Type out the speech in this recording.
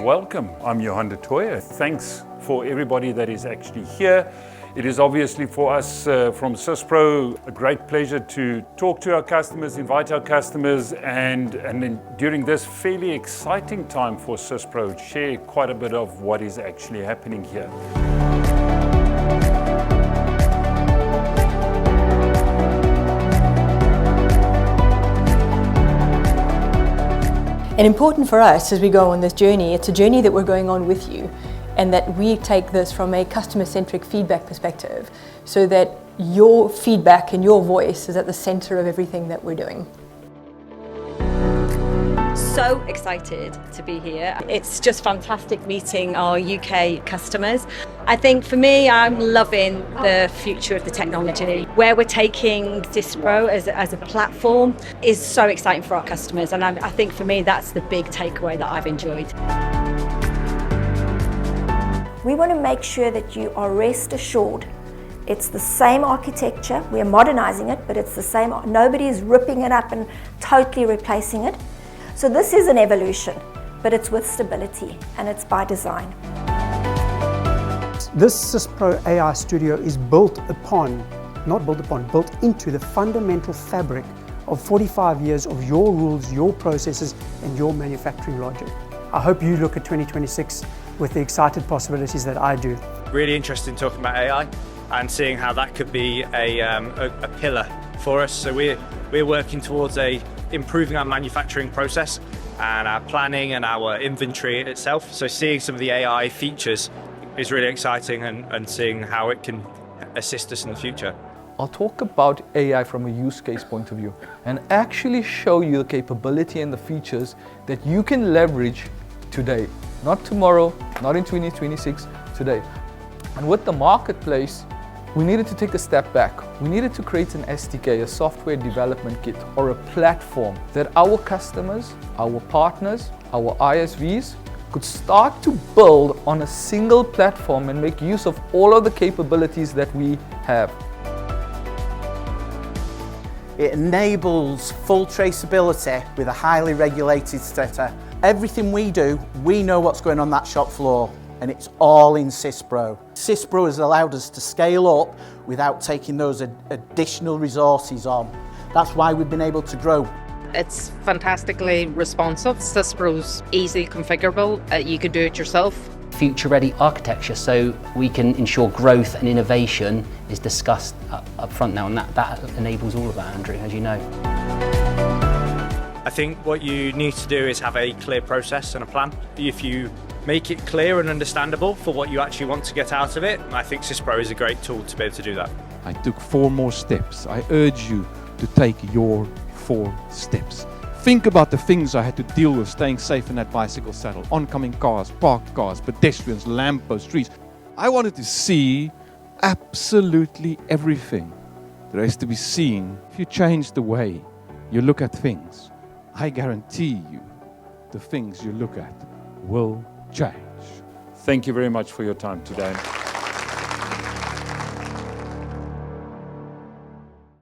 welcome. I'm Johan de Tooijer. Thanks for everybody that is actually here. It is obviously for us from Syspro a great pleasure to talk to our customers, invite our customers, and then during this fairly exciting time for Syspro, share quite a bit of what is actually happening here. And important for us as we go on this journey, it's a journey that we're going on with you, and that we take this from a customer-centric feedback perspective so that your feedback and your voice is at the center of everything that we're doing. So excited to be here. It's just fantastic meeting our UK customers. I think for me, I'm loving the future of the technology. Where we're taking Syspro as a platform is so exciting for our customers, and I think for me that's the big takeaway that I've enjoyed. We want to make sure that you are rest assured. It's the same architecture, we're modernizing it, but it's the same. Nobody is ripping it up and totally replacing it. So this is an evolution, but it's with stability and it's by design. This Syspro AI Studio is built into the fundamental fabric of 45 years of your rules, your processes, and your manufacturing logic. I hope you look at 2026 with the excited possibilities that I do. Really interested in talking about AI and seeing how that could be a pillar for us. So we're working towards improving our manufacturing process and our planning and our inventory itself. So seeing some of the AI features is really exciting, and seeing how it can assist us in the future. I'll talk about AI from a use case point of view and actually show you the capability and the features that you can leverage today. Not tomorrow, not in 2026, today. And with the marketplace, we needed to take a step back. We needed to create an SDK, a software development kit, or a platform that our customers, our partners, our ISVs could start to build on a single platform and make use of all of the capabilities that we have. It enables full traceability with a highly regulated sector. Everything we do, we know what's going on that shop floor, and it's all in Syspro. Syspro has allowed us to scale up without taking those additional resources on. That's why we've been able to grow. It's fantastically responsive. Syspro's easily configurable. You can do it yourself. Future-ready architecture, so we can ensure growth and innovation is discussed up front now, and that enables all of that, Andrew, as you know. I think what you need to do is have a clear process and a plan. If you make it clear and understandable for what you actually want to get out of it, I think Syspro is a great tool to be able to do that. I took 4 more steps. I urge you to take your 4 steps. Think about the things I had to deal with staying safe in that bicycle saddle. Oncoming cars, parked cars, pedestrians, lampposts, trees. I wanted to see absolutely everything there is to be seen. If you change the way you look at things, I guarantee you the things you look at will change. Thank you very much for your time today.